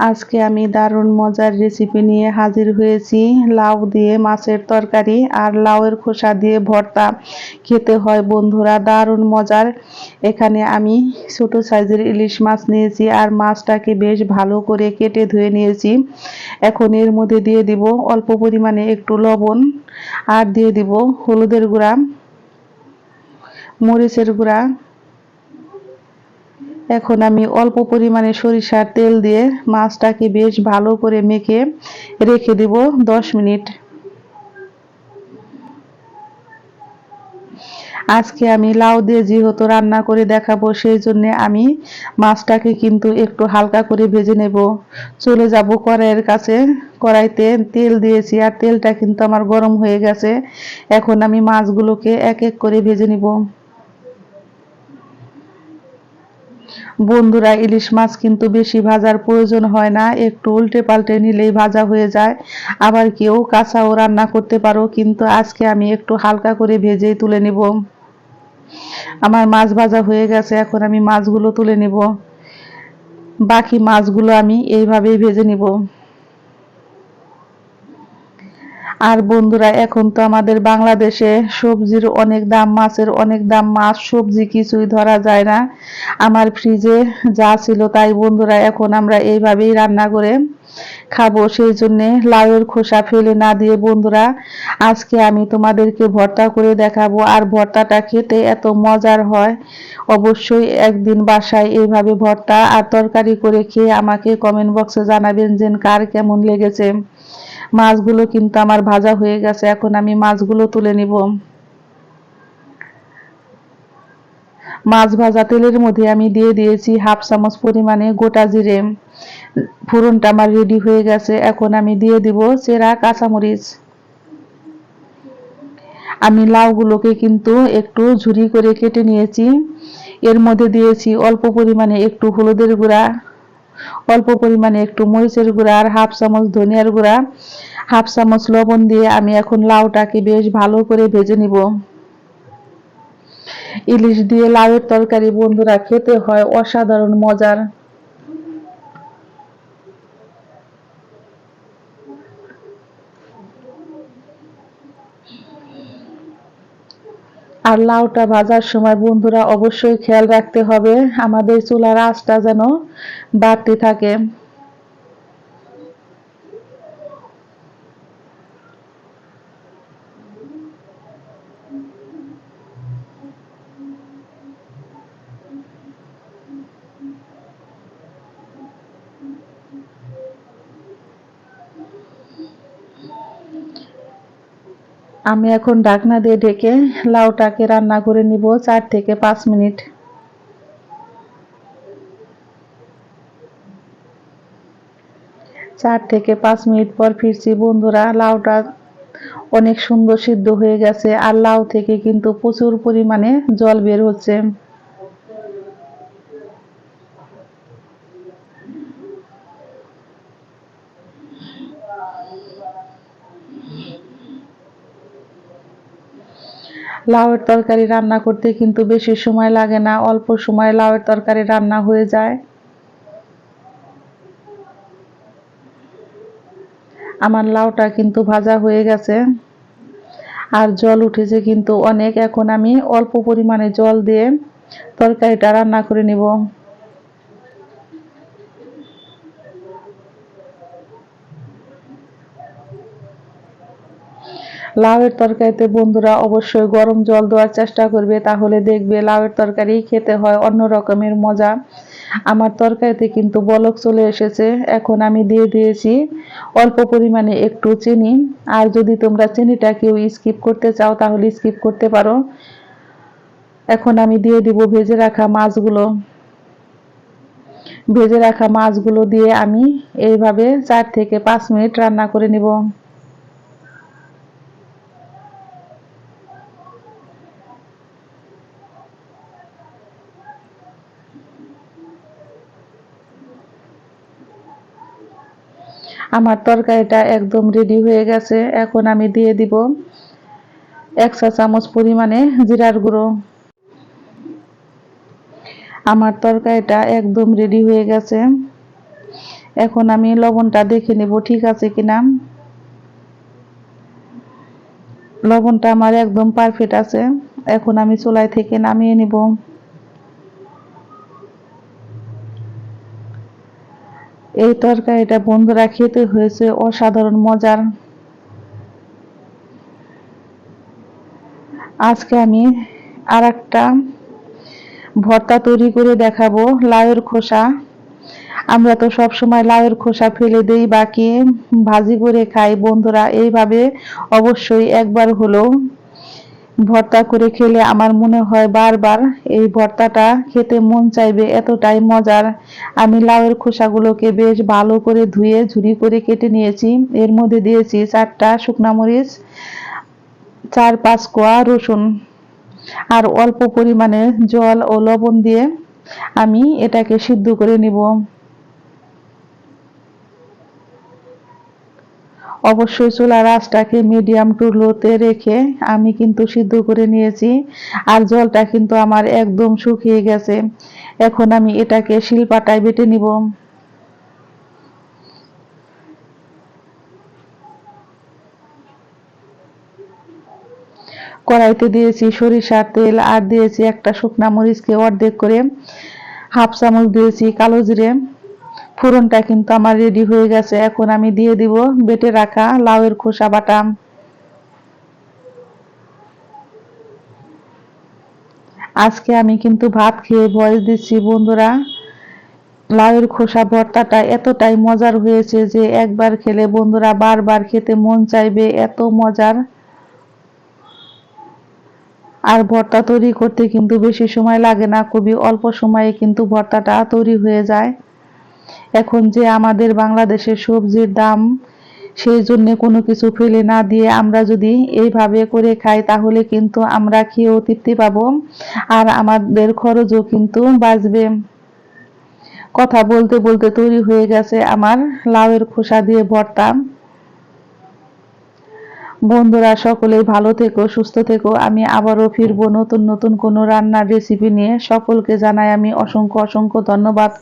আজকে আমি দারুণ মজার রেসিপি নিয়ে হাজির হয়েছি। লাউ দিয়ে মাছের তরকারি আর লাউয়ের খোসা দিয়ে ভর্তা। খেতে হয় বন্ধুরা দারুণ মজার। এখানে আমি ছোট সাইজের ইলিশ মাছ নিয়েছি আর মাছটাকে বেশ ভালো করে কেটে ধুয়ে নিয়েছি। এখন এর মধ্যে দিয়ে দিব অল্প পরিমাণে একটু লবণ আর দিয়ে দিব হলুদের গুঁড়া, মরিচের গুঁড়া। এখন আমি অল্প পরিমাণে সরিষার তেল দিয়ে মাছটাকে বেশ ভালো করে মেখে রেখে দিব 10 মিনিট। আজকে আমি লাউ দিয়ে যেহেতু রান্না করে দেখাবো, সেই জন্য আমি মাছটাকে কিন্তু একটু হালকা করে ভেজে নেব। চলে যাব কড়াইয়ের কাছে। কড়াইতে তেল দিয়েছি আর তেলটা কিন্তু আমার গরম হয়ে গেছে। এখন আমি মাছগুলোকে এক এক করে ভেজে নিব। বন্ধুরা, ইলিশ মাছ কিন্তু বেশি ভাজার প্রয়োজন হয় না, একটু উল্টে পাল্টে নিলেই ভাজা হয়ে যায়। আবার কেউ কাঁচাও রান্না করতে পারো, কিন্তু আজকে আমি একটু হালকা করে ভেজেই তুলে নিব। আমার মাছ ভাজা হয়ে গেছে, এখন আমি মাছগুলো তুলে নিব। বাকি মাছগুলো আমি এইভাবেই ভেজে নিব। আর বন্ধুরা, এখন তো আমাদের বাংলাদেশে সবজির অনেক দাম, মাছের অনেক দাম, মাছ সবজি কিছুই ধরা যায় না। আমার ফ্রিজে যা ছিল তাই বন্ধুরা এখন আমরা এইভাবেই রান্না করে খাবো। সেই জন্যে লাউয়ের খোসা ফেলে না দিয়ে বন্ধুরা আজকে আমি তোমাদেরকে ভর্তা করে দেখাবো। আর ভর্তাটা খেতে এত মজার হয়, অবশ্যই একদিন বাসায় এইভাবে ভর্তা আর তরকারি করে খেয়ে আমাকে কমেন্ট বক্সে জানাবেন যে কার কেমন লেগেছে। মাছগুলো কিন্তু আমার ভাজা হয়ে গেছে, এখন আমি মাছগুলো তুলে নিব। মাছ ভাজা তেলের মধ্যে আমি দিয়ে দিয়েছি হাফ চামচ পরিমাণে গোটা জিরে। ফোড়নটা আমার রেডি হয়ে গেছে, এখন আমি দিয়ে দিব চেরা কাঁচামরিচ। আমি লাউগুলোকে কিন্তু একটু ঝুরি করে কেটে নিয়েছি। এর মধ্যে দিয়েছি অল্প পরিমাণে একটু হলুদের গুঁড়া, অল্প পরিমাণে একটু মরিচের গুঁড়া আর হাফ চামচ ধনিয়ার গুঁড়া, হাফ চামচ লবণ দিয়ে আমি এখন লাউটাকে বেশ ভালো করে ভেজে নিব। ইলিশ দিয়ে লাউয়ের তরকারি বন্ধুরা খেতে হয় অসাধারণ মজার। আর লাউটা ভাজার সময় বন্ধুরা অবশ্যই খেয়াল রাখতে হবে আমাদের চুলার আঁচটা যেন বাড়তি থাকে। আমি এখন ঢাকনা দিয়ে ঢেকে লাউটাকে রান্না করে নিব 4 থেকে 5 মিনিট। 4 থেকে 5 মিনিট পর ফিরছি বন্ধুরা। লাউটা অনেক সুন্দর সিদ্ধ হয়ে গেছে আর লাউ থেকে কিন্তু প্রচুর পরিমাণে জল বের হচ্ছে। লাউয়ের তরকারি রান্না করতে কিন্তু বেশি সময় লাগে না, অল্প সময়ে লাউয়ের তরকারি রান্না হয়ে যায়। আমার লাউটা কিন্তু ভাজা হয়ে গেছে আর জল উঠেছে কিন্তু অনেক। এখন আমি অল্প পরিমাণে জল দিয়ে তরকারিটা রান্না করে নিব। লাউয়ের তরকারিতে বন্ধুরা অবশ্যই গরম জল দেওয়ার চেষ্টা করবে, তাহলে দেখবে লাউয়ের তরকারি খেতে হয় অন্য রকমের মজা। আমার তরকারিতে কিন্তু বলক চলে এসেছে, এখন আমি দিয়ে দিয়েছি অল্প পরিমাণে একটু চিনি। আর যদি তোমরা চিনিটা কেউ স্কিপ করতে চাও তাহলে স্কিপ করতে পারো। এখন আমি দিয়ে দিব ভেজে রাখা মাছগুলো। ভেজে রাখা মাছগুলো দিয়ে আমি এইভাবে 4 থেকে 5 মিনিট রান্না করে নিব। আমার তরকারিটা একদম রেডি হয়ে গেছে, এখন আমি দিয়ে দিব 1 চা চামচ পরিমাণে জিরার গুঁড়ো। আমার তরকারিটা একদম রেডি হয়ে গেছে, এখন আমি লবণটা দেখে নেব ঠিক আছে কিনা। লবণটা আমার একদম পারফেক্ট আছে। এখন আমি চুলাই থেকে নামিয়ে নিব। এই তরকারিটা বন্ধুরা খেতে হয়েছে অসাধারণ মজার। আজকে আমি আরেকটা ভর্তা তৈরি করে দেখাবো, লাউয়ের খোসা। আমরা তো সব সময় লাউয়ের খোসা ফেলে দেই, বাকি ভাজি করে খাই। বন্ধুরা এইভাবে অবশ্যই একবার হলেও ভর্তা করে খেলে আমার মনে হয় বারবার এই ভর্তাটা খেতে মন চাইবে, এতটাই মজার। আমি লাউয়ের খোসাগুলোকে বেশ ভালো করে ধুয়ে ঝুরি করে কেটে নিয়েছি। এর মধ্যে দিয়েছি 4টা শুকনা মরিচ, 4-5 কোয়া রসুন, আর অল্প পরিমাণে জল ও লবণ দিয়ে আমি এটাকে সিদ্ধ করে নিব। অবশ্যই চুলার আঁচটাকে মিডিয়াম টু লোতে রেখে আমি কিন্তু সিদ্ধ করে নিয়েছি। আর জলটা কিন্তু আমার একদম শুকিয়ে গেছে। এখন আমি এটাকে শিলপাটায় বেটে নিব। কড়াইতে দিয়েছি সরিষার তেল, আর দিয়েছি একটা শুকনা মরিচকে অর্ধেক করে, 1/2 চামচ দিয়েছি কালো জিরে। ফোড়নটা কিন্তু আমার রেডি হয়ে গেছে। এখন আমি দিয়ে দিব বেটে রাখা লাউয়ের খোসা বাটা। আজকে আমি কিন্তু ভাত খেয়ে ভয়েস দিচ্ছি বন্ধুরা। লাউয়ের খোসা ভর্তাটা এতটাই মজার হয়েছে যে একবার খেলে বন্ধুরা বারবার খেতে মন চাইবে, এত মজার। আর ভর্তা তৈরি করতে কিন্তু বেশি সময় লাগে না, খুবই অল্প সময়ে কিন্তু ভর্তাটা তৈরি হয়ে যায়। এখন যে আমাদের বাংলাদেশের সবজির দাম, সেই জন্য কোনো কিছু ফেলে না দিয়ে আমরা যদি এইভাবে করে খাই তাহলে কিন্তু আমরা খেয়েও তৃপ্তি পাবো, আর আমাদের খরচও কিন্তু বাঁচবে। কথা বলতে বলতে তৈরি হয়ে গেছে আমার লাউয়ের খোসা দিয়ে ভর্তা। বন্ধুরা সকলেই ভালো থেকো, সুস্থ থেকো। আমি আবারও ফিরবো নতুন নতুন কোনো রান্নার রেসিপি নিয়ে। সকলকে জানাই আমি অসংখ্য অসংখ্য ধন্যবাদ।